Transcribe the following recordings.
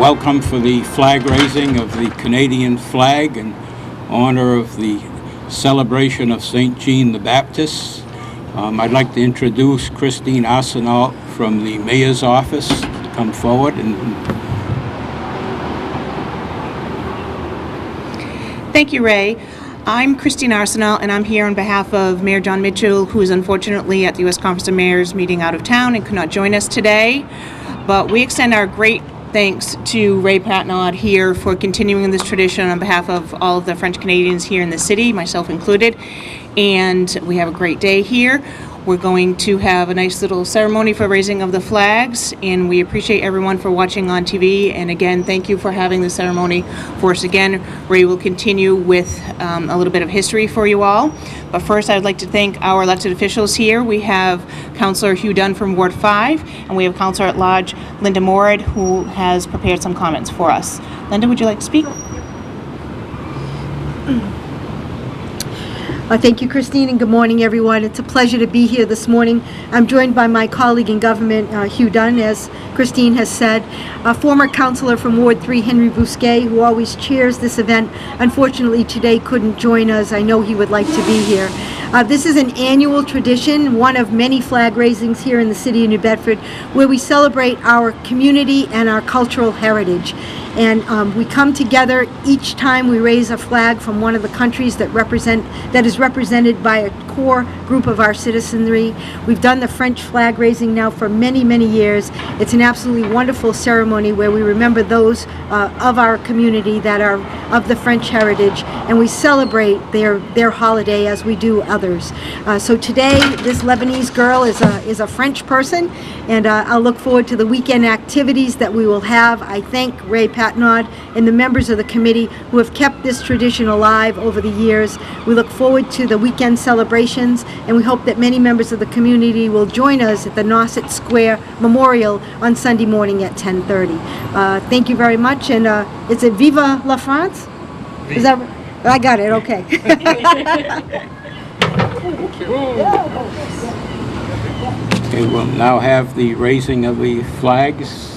welcome for the flag raising of the Canadian flag in honor of the celebration of St. Jean the Baptist. I'd like to introduce Kristine Arsenault from the Mayor's office to come forward. Thank you, Ray. I'm Kristine Arsenault, and I'm here on behalf of Mayor Jon Mitchell, who is unfortunately at the U.S. Conference of Mayors meeting out of town and could not join us today. But we extend our great thanks to Ray Patnaud here for continuing this tradition on behalf of all of the French Canadians here in the city, myself included. And we have a great day here. We're going to have a nice little ceremony for raising of the flags, and we appreciate everyone for watching on TV. And again, thank you for having the ceremony for us again. Ray will continue with a little bit of history for you all. But first, I'd like to thank our elected officials here. We have Councillor Hugh Dunn from Ward 5, and we have Councillor-at-Large Linda Morad, who has prepared some comments for us. Linda, would you like to speak? Thank you, Kristine, and good morning, everyone. It's a pleasure to be here this morning. I'm joined by my colleague in government, Hugh Dunn, as Kristine has said, a former councillor from Ward 3, Henry Bousquet, who always chairs this event. Unfortunately, today couldn't join us. I know he would like to be here. This is an annual tradition, one of many flag raisings here in the city of New Bedford, where we celebrate our community and our cultural heritage. And we come together each time we raise a flag from one of the countries that is represented by a core group of our citizenry. We've done the French flag raising now for many, many years. It's an absolutely wonderful ceremony where we remember those of our community that are of the French heritage, and we celebrate their holiday as we do others. So today, this Lebanese girl is a French person, and I'll look forward to the weekend activities that we will have. I thank Ray Patnaud and the members of the committee who have kept this tradition alive over the years. We look forward to the weekend celebrations, and we hope that many members of the community will join us at the Nauset Square Memorial on Sunday morning at 10:30. Thank you very much, and it's a Viva la France? Is that right? I got it, okay. Okay, we'll now have the raising of the flags.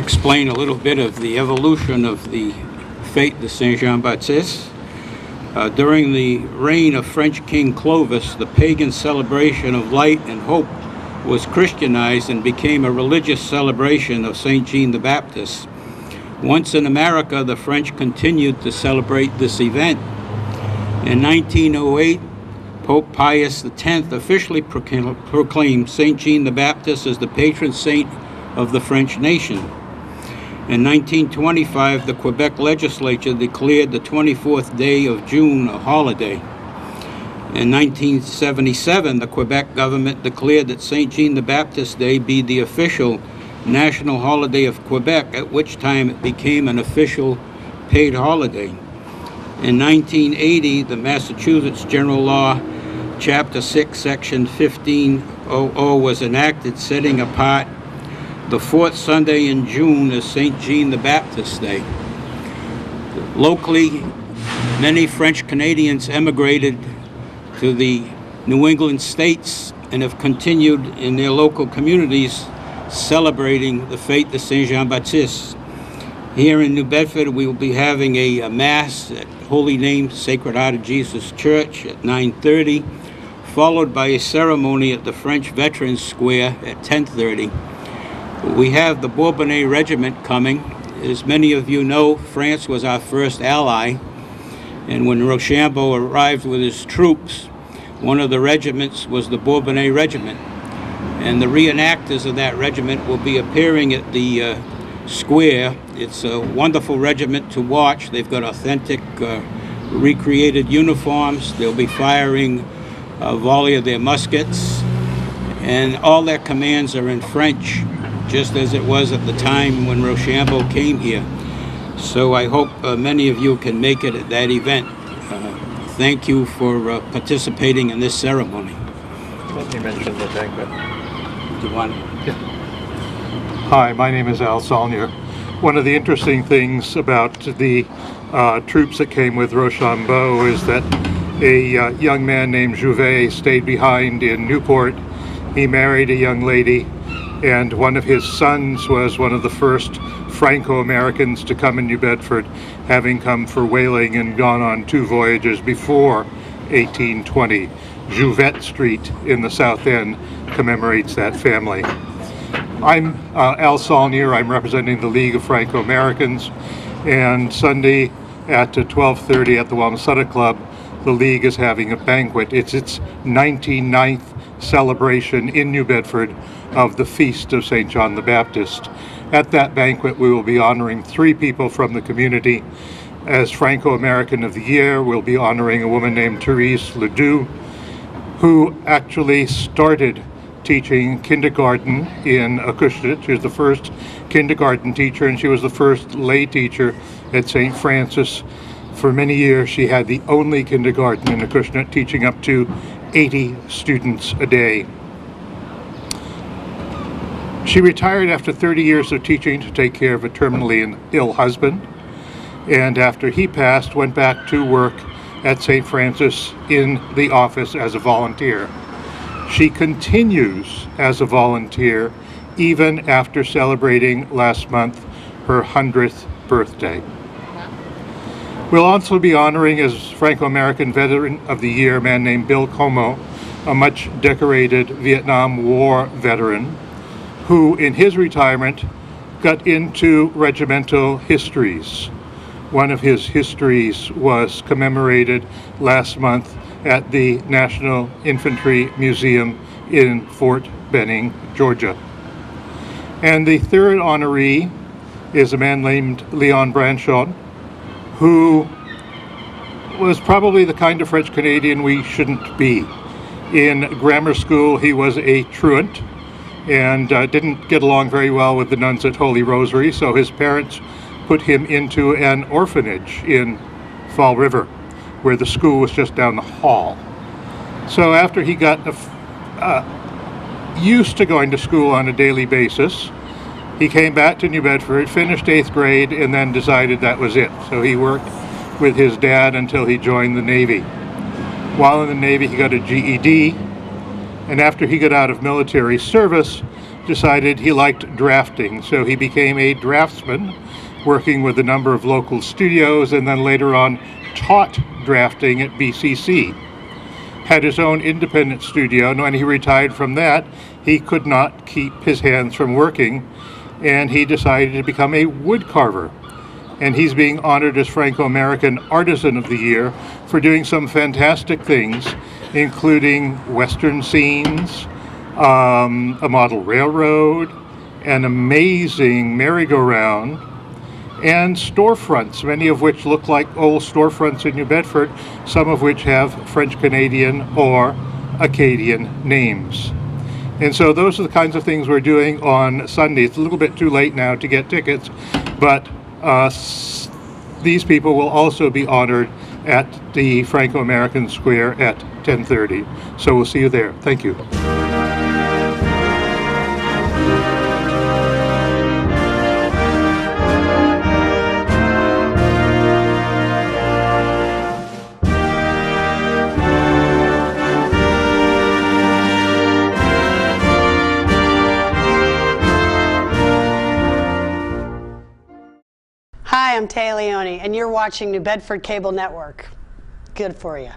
explain a little bit of the evolution of the Fête de Saint-Jean-Baptiste. During the reign of French King Clovis, the pagan celebration of light and hope was Christianized and became a religious celebration of Saint Jean the Baptist. Once in America, the French continued to celebrate this event. In 1908, Pope Pius X officially proclaimed Saint Jean the Baptist as the patron saint of the French nation. In 1925, the Quebec legislature declared the 24th day of June a holiday. In 1977, the Quebec government declared that Saint Jean the Baptist Day be the official national holiday of Quebec, at which time it became an official paid holiday. In 1980, the Massachusetts General Law, Chapter 6, Section 1500 was enacted, setting apart the fourth Sunday in June as Saint Jean the Baptist Day. Locally, many French Canadians emigrated to the New England states and have continued in their local communities celebrating the Fête de Saint-Jean-Baptiste. Here in New Bedford, we will be having a Mass at Holy Name Sacred Heart of Jesus Church at 9:30, followed by a ceremony at the French Veterans Square at 10:30. We have the Bourbonnais Regiment coming. As many of you know, France was our first ally, and when Rochambeau arrived with his troops, one of the regiments was the Bourbonnais Regiment. And the reenactors of that regiment will be appearing at the square. It's a wonderful regiment to watch. They've got authentic recreated uniforms. They'll be firing a volley of their muskets, and all their commands are in French, just as it was at the time when Rochambeau came here. So I hope many of you can make it at that event. Thank you for participating in this ceremony. You mentioned the banquet. Do you want? Yeah. Hi, my name is Saulniers. One of the interesting things about the troops that came with Rochambeau is that a young man named Jouvet stayed behind in Newport. He married a young lady, and one of his sons was one of the first Franco-Americans to come in New Bedford, having come for whaling and gone on 2 voyages before 1820. Jouvet Street in the South End commemorates that family. I'm Saulniers. I'm representing the League of Franco-Americans, and Sunday at 12:30 at the Wamsutta Club, the League is having a banquet. It's its 99th celebration in New Bedford of the Feast of St. John the Baptist. At that banquet, we will be honoring 3 people from the community. As Franco-American of the Year, we'll be honoring a woman named Therese Ledoux, who actually started teaching kindergarten in Acushnet. She was the first kindergarten teacher, and she was the first lay teacher at St. Francis. For many years, she had the only kindergarten in Acushnet, teaching up to 80 students a day. She retired after 30 years of teaching to take care of a terminally ill husband, and after he passed, went back to work at St. Francis in the office as a volunteer. She continues as a volunteer even after celebrating last month her 100th birthday. We'll also be honoring as Franco-American Veteran of the Year a man named Bill Como, a much decorated Vietnam War veteran, who in his retirement got into regimental histories. One of his histories was commemorated last month at the National Infantry Museum in Fort Benning, Georgia. And the third honoree is a man named Leon Branchon, who was probably the kind of French Canadian we shouldn't be. In grammar school, he was a truant and didn't get along very well with the nuns at Holy Rosary, so his parents put him into an orphanage in Fall River, where the school was just down the hall. So after he got used to going to school on a daily basis, he came back to New Bedford, finished 8th grade, and then decided that was it. So he worked with his dad until he joined the Navy. While in the Navy, he got a GED, and after he got out of military service, decided he liked drafting, so he became a draftsman, working with a number of local studios, and then later on taught drafting at BCC. Had his own independent studio, and when he retired from that, he could not keep his hands from working, and he decided to become a wood carver. And he's being honored as Franco-American Artisan of the Year for doing some fantastic things, including Western scenes, a model railroad, an amazing merry-go-round, and storefronts, many of which look like old storefronts in New Bedford, some of which have French-Canadian or Acadian names. And so those are the kinds of things we're doing on Sunday. It's a little bit too late now to get tickets, but these people will also be honored at the Franco-American Square at 10:30. So we'll see you there. Thank you. Hi, I'm Taya Leone, and you're watching New Bedford Cable Network. Good for you.